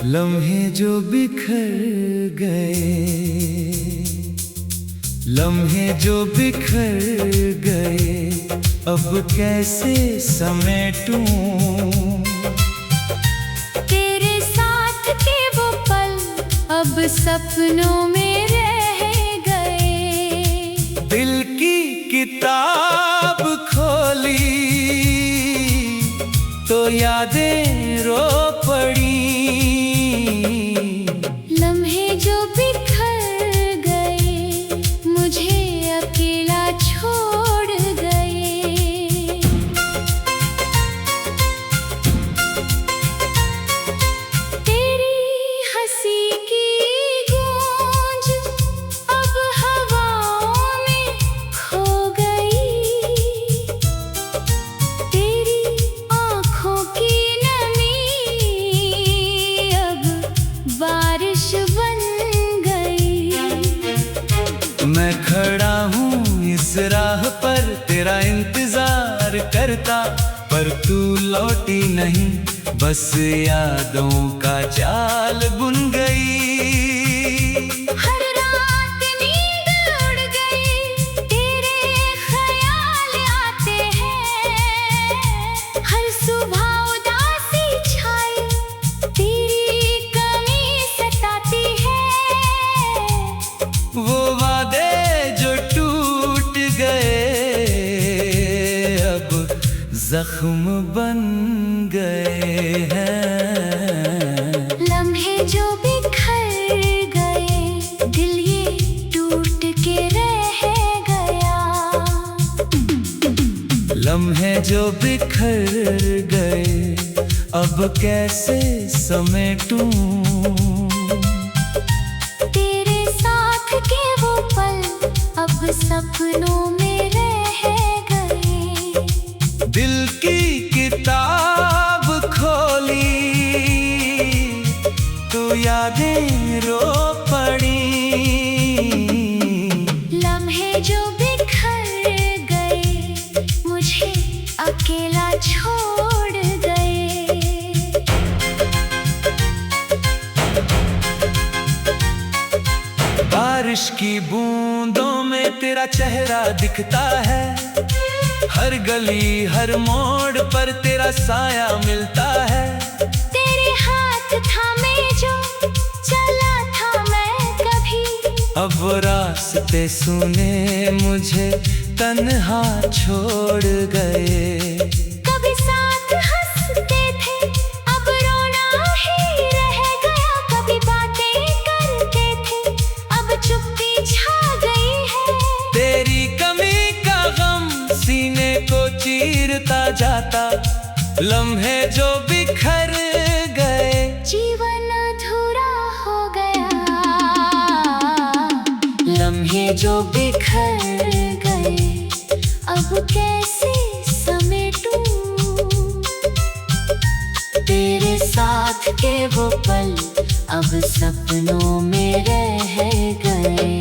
लम्हे जो बिखर गए, लम्हे जो बिखर गए, अब कैसे समेटूं तेरे साथ के वो पल अब सपनों में रह गए। दिल की किताब खोली तो यादें रो पड़ी। लम्हे जो बिखर गए, मुझे अकेला छोड़ गए। तेरी हंसी की गूंज अब हवाओं में खो गई। तेरी आँखों की नमी अब बारिश बन गई। मैं खड़ा हूँ इस राह पर तेरा इंतजार करता, पर तू लौटी नहीं, बस यादों का जाल बुन गई। हर रात नींद उड़ गई, तेरे ख्याल आते हैं। हर सुबह उदासी छाई, तेरी कमी सताती है। वो वादे जो टूट गए अब जख्म बन गए हैं। लम्हे जो बिखर गए, दिल ये टूट के रह गया। लम्हे जो बिखर गए, अब कैसे समेटूं तेरे साथ के वो पल अब सपनों में रह गए। दिल की किताब खोली तो यादें रो पड़ी। लम्हे जो बिखर गए, मुझे अकेला छोड़ गए। बारिश की बूंदों में तेरा चेहरा दिखता है, हर गली हर मोड़ पर तेरा साया मिलता है। तेरे हाथ थामे जो चला था मैं कभी, अब वो रास्ते सुने मुझे तन्हा छोड़ गए। कभी साथ हंसते थे, अब रोना ही रह गया। कभी बातें करते थे, अब चुप्पी छा गई है। तेरी कमी का गम सीने को चीरता जाता, लम्हे जो बिखर गए। जीवन अधूरा हो गया। लम्हे जो बिखर गए, अब कैसे समेटूं तेरे साथ के वो पल अब सपनों में रह गए।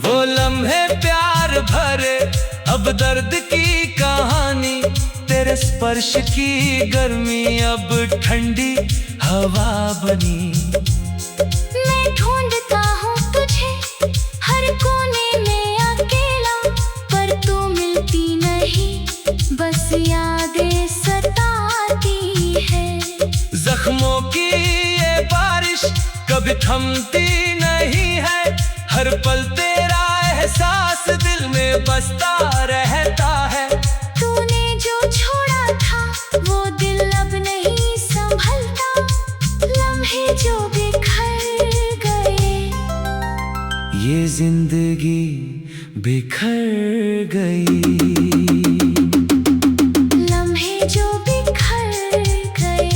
वो लम्हे प्यार भरे, अब दर्द की कहानी, तेरे स्पर्श की गर्मी अब ठंडी हवा बनी। मैं ढूंढता हूँ तुझे हर कोने में अकेला, पर तू मिलती नहीं, बस यादें सताती है। जख्मों की ये बारिश कभी थमती नहीं है, हर पल तेरा एहसास दिल में बसता रहता है। तूने जो छोड़ा था वो दिल अब नहीं संभलता, लम्हे जो बिखर गए। ये जिंदगी बिखर गई। लम्हे जो बिखर गए,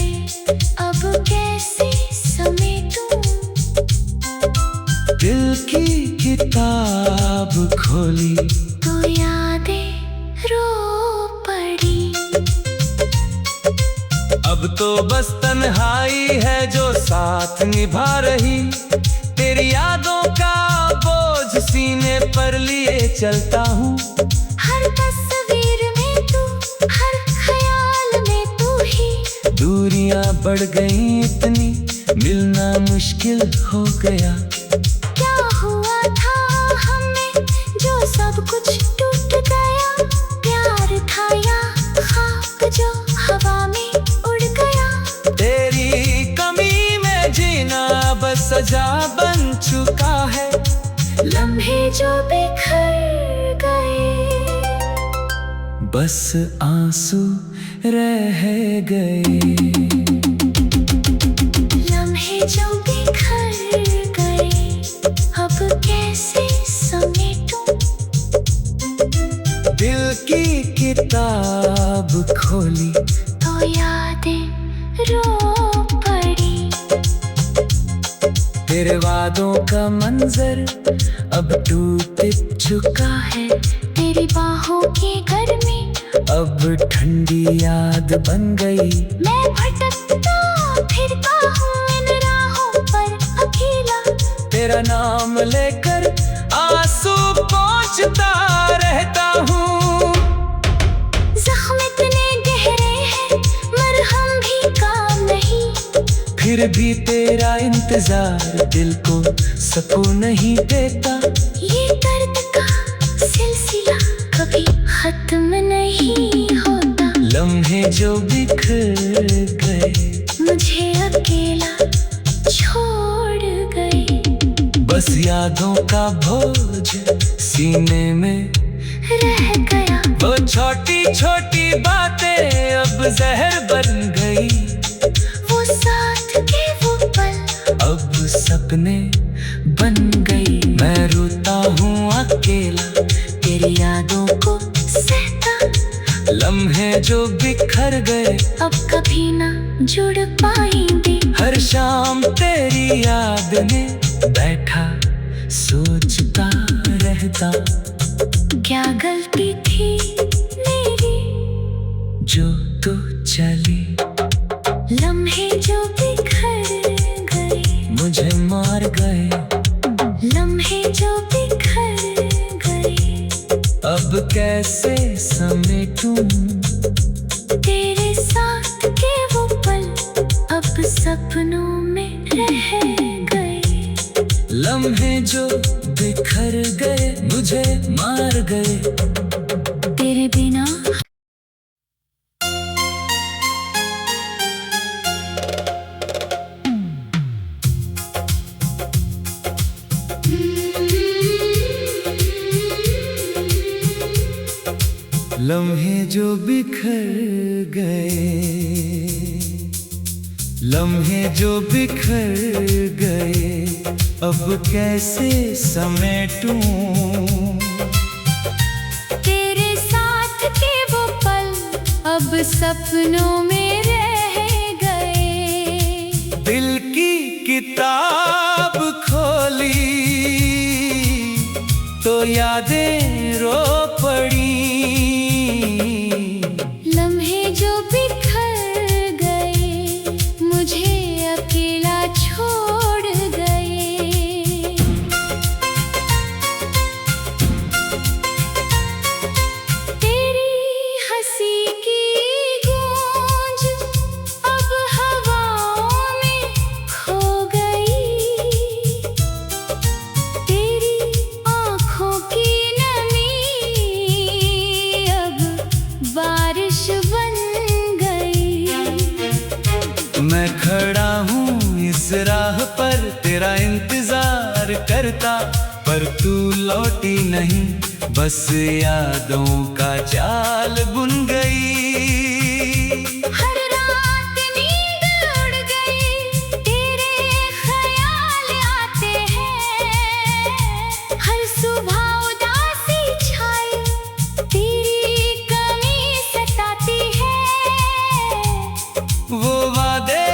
अब कैसे समेटूं दिल की किताब खोली तो यादें रो पड़ी। अब तो बस तन्हाई है जो साथ निभा रही, तेरी यादों का बोझ सीने पर लिए चलता हूँ। हर तस्वीर बढ़ गई इतनी, मिलना मुश्किल हो गया। क्या हुआ था हमें जो सब कुछ टूट गया? प्यार था या खाक जो हवा में उड़ गया? तेरी कमी में जीना बस सजा बन चुका है। लम्हे जो बिखर गए, बस आंसू रह गए। लम्हे जो बिखर गए, अब कैसे समेटूं? दिल की किताब खोली तो यादें रो पड़ी। तेरे वादों का मंजर अब टूट चुका है। तेरी बाहों के घर में अब ठंडी याद बन गई। मैं भटकता फिरता हूँ इन राहों पर अकेला। तेरा नाम लेकर आंसू पोंछता रहता हूँ। जख्म इतने गहरे हैं, मरहम भी काम नहीं। फिर भी तेरा इंतजार दिल को सुकून नहीं देता। ये दर्द का सिलसिला कभी खत्म नहीं होता। लम्हे जो बिखर गए, मुझे अकेला छोड़ गए। बस यादों का बोझ सीने में रह गया। वो छोटी छोटी बातें अब जहर बन गई। वो साथ के वो पल अब सपने बन गई। मैं रोता हूँ अकेला तेरी यादों को सहता। लम्हे जो बिखर गए, अब कभी ना जुड़ पाएंगे। हर शाम तेरी याद में बैठा सोचता रहता। क्या गलती थी मेरी जो तू चली, लम्हे जो बिखर गए। मुझे मार गए। लम्हे जो बिखर गए, अब कैसे समेटूं? तेरे साथ के वो पल अब सपनों में रह गए। लम्हे जो बिखर गए, मुझे मार गए। तेरे बिना लम्हे जो बिखर गए, लम्हे जो बिखर गए, अब कैसे समेटूं? तेरे साथ के वो पल अब सपनों में रह गए। दिल की किताब खोली तो यादें रो पड़ी। लम्हे जो बिखर गए, मुझे अकेला छोड़ गए। तेरी हंसी की गूंज अब हवाओं में खो गई। तेरी आँखों की नमी अब बारिश बन गई। मैं खड़ा हूँ इस राह पर तेरा इंतजार करता, पर तू लौटी नहीं, बस यादों का जाल बुन गई। हर रात नींद उड़ गई, तेरे ख्याल आते हैं। हर सुबह उदासी छाई, तेरी कमी सताती है। वो वादे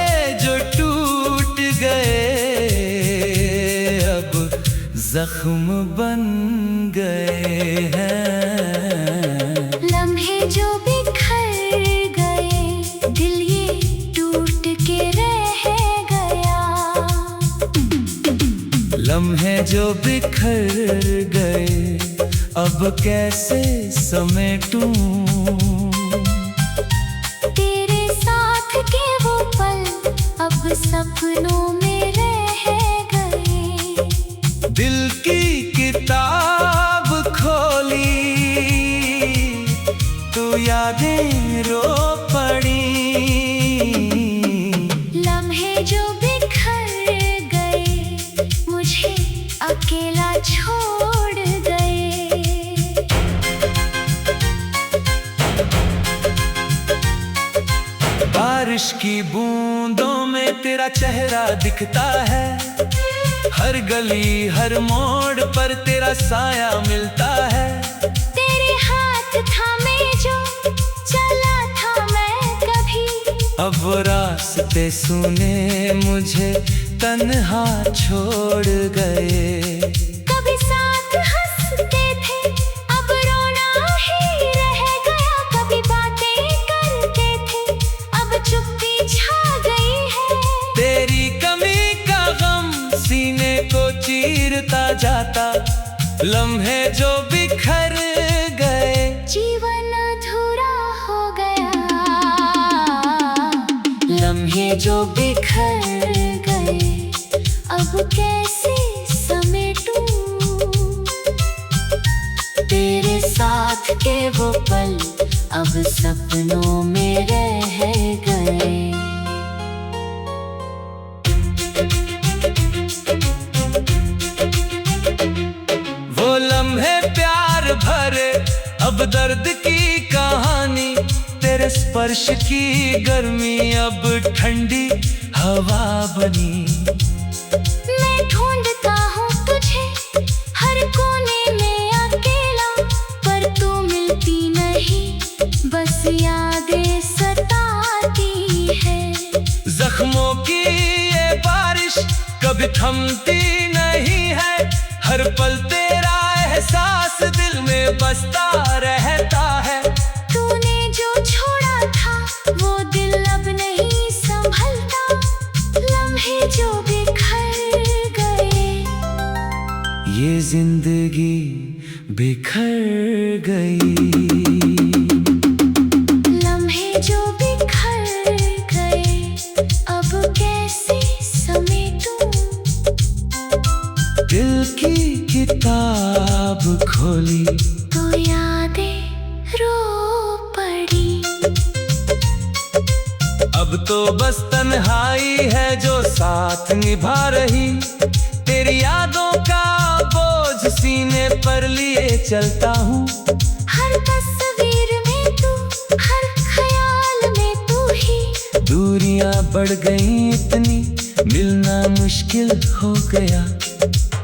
जो टूट गए, अब जख्म बन गए हैं। लम्हे जो बिखर गए, दिल ये टूट के रह गया। लम्हे जो बिखर गए, अब कैसे समेटूं? तेरे साथ के वो पल सपनों में रह गए। दिल की किताब खोली तो यादें रो पड़ी। लम्हे जो बिखर गए मुझे अकेला छोड़ गए। बारिश की बूंदों में तेरा चेहरा दिखता है। हर गली हर मोड़ पर तेरा साया मिलता है। तेरे हाथ थामे जो चला था मैं कभी, अब वो रास्ते सुने मुझे तन्हा छोड़ गए। कभी साथ हंसते थे अब रोना ही रह गया। कभी बातें करते थे अब चुप्पी छा गई है। तेरी कमी का गम सीने को चीरता जाता। लम्हे जो बिखर गए जीवन अधूरा हो गया। लम्हे जो बिखर गए अब कैसे समेटूं तेरे साथ के वो पल अब सपनों में रह गए। वो लम्हे प्यार भरे अब दर्द की कहानी। तेरे स्पर्श की गर्मी अब ठंडी हवा बनी। मैं ढूंढता हूँ तुझे हर कोने में अकेला, पर तू मिलती नहीं बस यादें सताती है। जख्मों की ये बारिश कभी थमती नहीं है। हर पल तेरा एहसास दिल में बसता रहता है। तूने जो छोड़ा था वो दिल अब नहीं संभलता। लम्हे जो बिखर गए ये जिंदगी बिखर गई। लम्हे जो बिखर गए अब कैसे समेटूं दिल की किताब खोली तो यादें रो पड़ी। अब तो बस तन्हाई है जो साथ निभा रही। तेरी यादों का बोझ सीने पर लिए चलता हूँ। हर तस्वीर में तू हर ख्याल में तू ही। दूरियां बढ़ गई इतनी मिलना मुश्किल हो गया।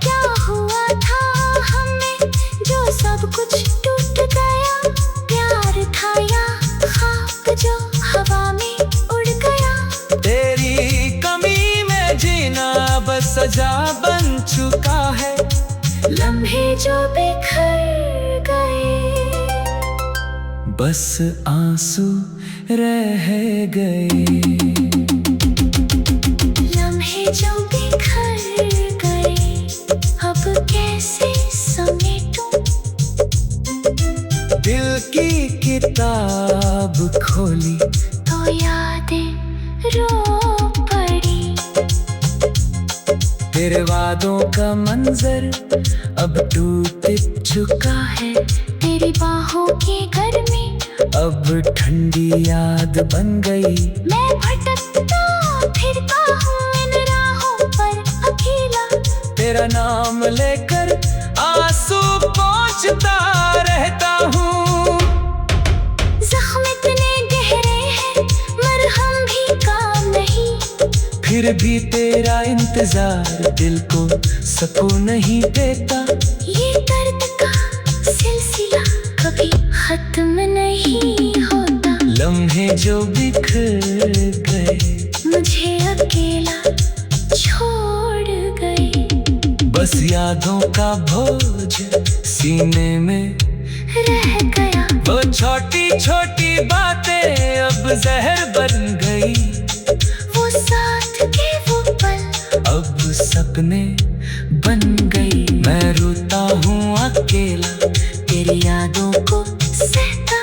क्या हुआ था हमें जो सब कुछ टूट गया। प्यार था या ख्वाब जो हवा में उड़ गया। तेरी कमी में जीना बस सजा बन चुका है। लम्हे जो बिखर गए बस आंसू रह गए। लम्हे जो बिखर गए अब कैसे समेटूं दिल की किताब खोली तो यादें रो पड़ी। तेरे वादों का मंजर अब टूट चुका है। तेरी बाहों की गर्मी अब ठंडी याद बन गई। मैं भटकता फिरता हूँ इन राहों पर अकेला। तेरा नाम लेकर आंसू पोंछता रहता हूँ। जख्म इतने गहरे हैं मरहम भी काम नहीं। फिर भी तेरा इंतजार दिल को सुकून नहीं देता। ये दर्द का सिलसिला कभी खत्म नहीं होता। लम्हे जो बिखर गए मुझे अकेला छोड़ गए। बस यादों का बोझ सीने में रह गया। वो छोटी छोटी बातें अब जहर बन गई। वो साथ के वो पल अब सपने बन गई। मैं रोता हूँ अकेला तेरी यादों को सहता।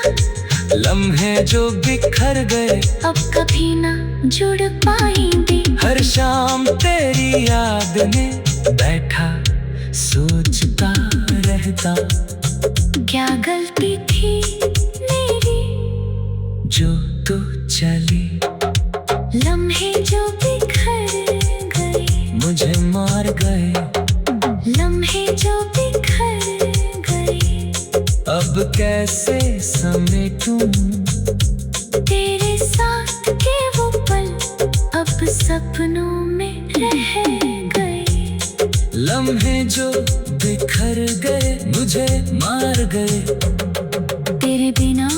लम्हे जो बिखर गए अब कभी ना जुड़ पाएंगे। हर शाम तेरी याद में बैठा सोचता रहता, क्या गलती थी मेरी जो तू चली। लम्हे जो बिखर गए मुझे मार गए, लम्हे जो बिखर गए। अब कैसे समेटूं तेरे साथ के वो पल अब सपनों में रह गए। लम्हे जो बिखर गए मुझे मार गए। तेरे बिना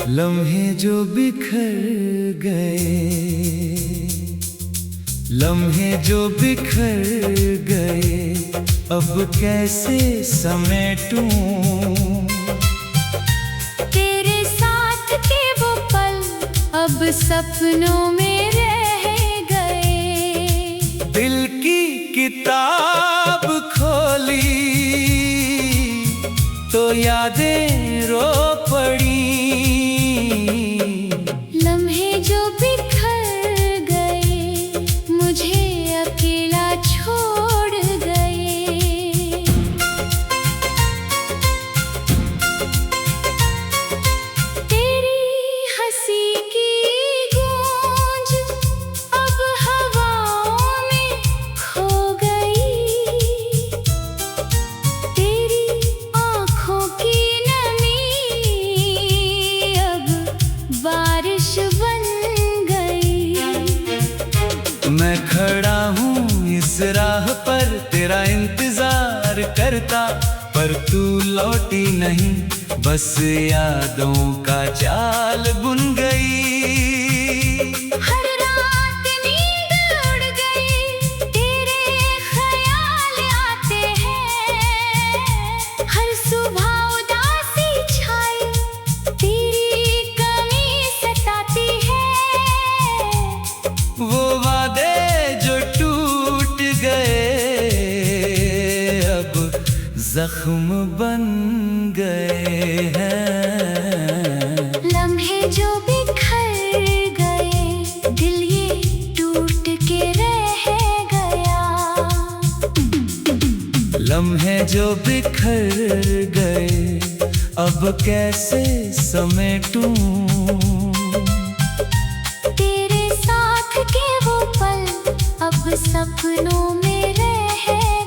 लम्हे जो बिखर गए, लम्हे जो बिखर गए, अब कैसे समेटूं तेरे साथ के वो पल अब सपनों में रह गए। दिल की किताब खोली तो यादें रो पड़ी। लम्हे जो बिखर गए मुझे अकेला छोड़ गए। तेरी हंसी की गूंज अब हवाओं में खो गई। तेरी आँखों की नमी अब बारिश बन गई। मैं खड़ा हूँ इस राह पर तेरा इंतजार करता, पर तू लौटी नहीं, बस यादों का जाल बुन गई। हर रात नींद उड़ गई, तेरे ख्याल आते हैं। हर सुबह उदासी छाई, तेरी कमी सताती है। वो वादे जो टूट गए अब जख्म बन गए हैं। लम्हे जो बिखर गए दिल ये टूट के रह गया। लम्हे जो बिखर गए अब कैसे समेटूं तेरे साथ के वो पल अब सपनों में रह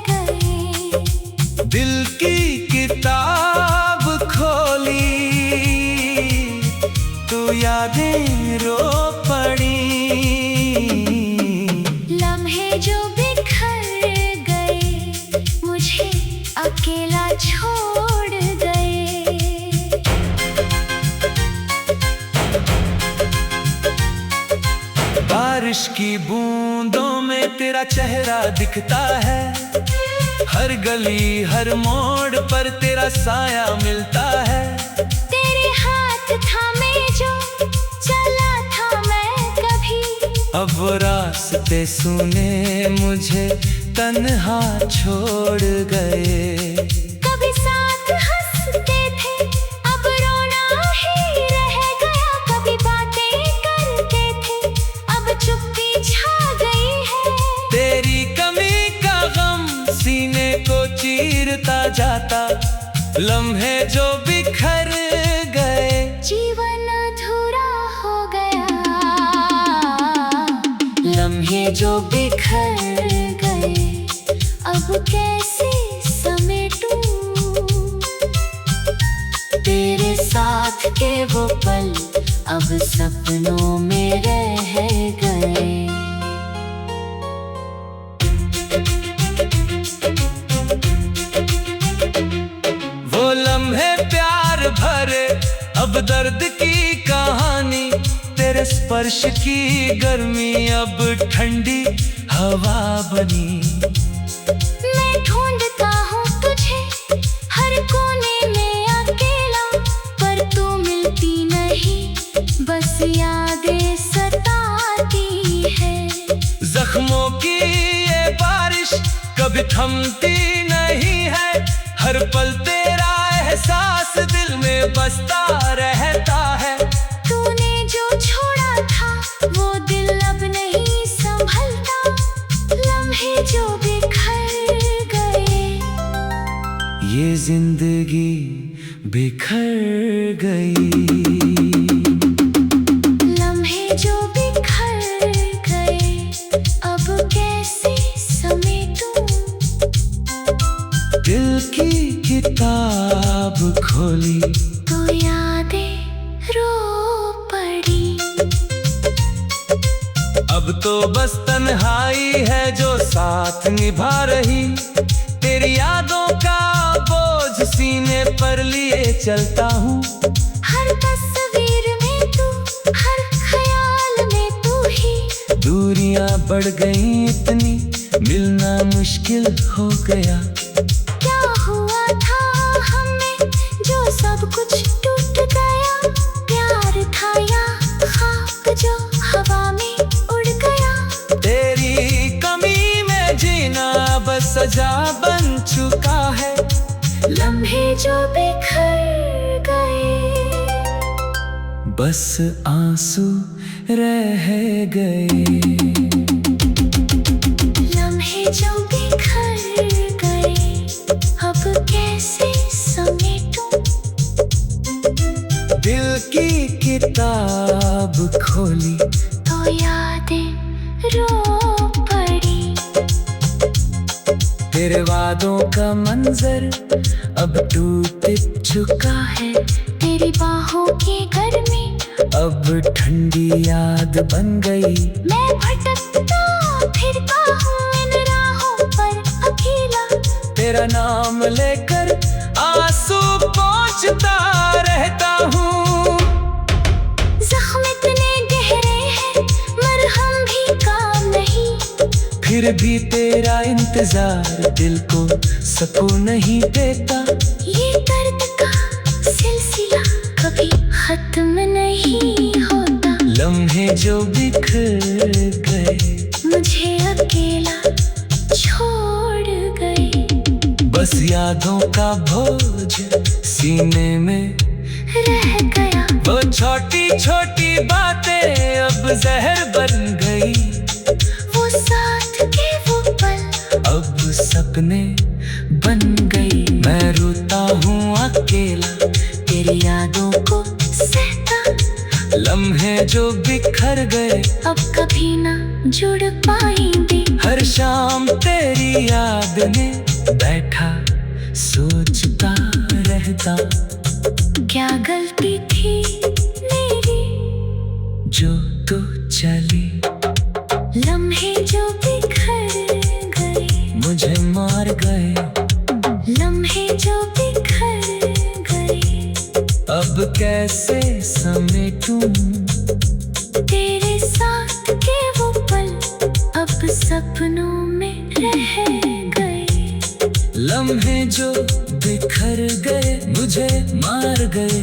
गए। दिल की किताब खोली तो यादें रो पड़ी। लम्हे जो बिखर गए मुझे अकेला छोड़ गए। बारिश की बूंदों में तेरा चेहरा दिखता है, हर गली हर मोड़ पर तेरा साया मिलता है। तेरे हाथ थामे जो चला था मैं कभी, अब वो रास्ते सुने मुझे तन्हा छोड़ गए। कभी साथ हंसते थे अब रोना ही रह गया। कभी बातें करते थे अब चुप्पी छा गई है। तेरी कमी का गम सीने को चीरता जाता, लम्हे जो बिखर गए जीवन अधूरा हो गया। लम्हे जो बिखर गए अब कैसे समेटूं तेरे साथ के वो पल अब सपनों में रह गए। वो लम्हे प्यार भरे अब दर्द की कहानी, तेरे स्पर्श की गर्मी अब ठंडी हवा बनी। मैं ढूंढता हूँ तुझे हर कोने में अकेला, पर तू मिलती नहीं बस यादें सताती है। जख्मों की ये बारिश कभी थमती नहीं है, हर पल तेरा एहसास दिल में बसता रहता है। तूने जो छोड़ा था वो दिल अब नहीं संभलता, लम्हे जो बिखर गए। ये जिंदगी बिखर गई, लम्हे जो बिखर गए, अब कैसे समेटूं। दिल की किताब खोली तो यादें रो पड़ी। अब तो बस तन्हाई है जो साथ निभा रही, तेरी यादों का बोझ सीने पर लिए चलता हूँ। हर तस्वीर में तू, हर ख्याल में तू ही। दूरियां बढ़ गई इतनी, मिलना मुश्किल हो गया। क्या हुआ था हमें जो सब कुछ टूट गया, प्यार था या ख्वाब जो हवा में उड़ गया। तेरी कमी में जीना बस सजा बन चुका है, लम्हे जो बिखर गए, बस आंसू रह गए। लम्हे जो बिखर गए, अब कैसे समेटूं। दिल की किताब खोली तो यादें रो पड़ी। तेरे वादों का मंजर अब टूट चुका है, तेरी बाहों की गर्मी अब ठंडी याद बन गई। मैं भटकता फिरता हूँ इन राहों पर अकेला, तेरा नाम लेकर आंसू पोंछता रहता हूँ। जख्म इतने गहरे हैं, मरहम भी काम नहीं। फिर भी तेरा इंतजार दिल को सुकून नहीं देता। ये दर्द का सिलसिला कभी खत्म नहीं होता। लम्हे जो बिखर गए, मुझे अकेला छोड़ गए। बस यादों का बोझ सीने में रह गया। वो छोटी छोटी बातें अब जहर बन गई। वो साथ के वो पल अब सपने बन गई। मैं रोता हूँ अकेला तेरी यादों को सहता। लम्हे जो बिखर गए अब कभी ना जुड़ पाएंगे। हर शाम तेरी याद में बैठा सोचता रहता। क्या गलती थी मेरी जो तू चली, लम्हे जो बिखर गए, मुझे मार गए। लम्हे जो बिखर गए, अब कैसे समेटूं। तेरे साथ के वो पल अब सपनों में रह गए। लम्हे जो बिखर गए मुझे मार गए।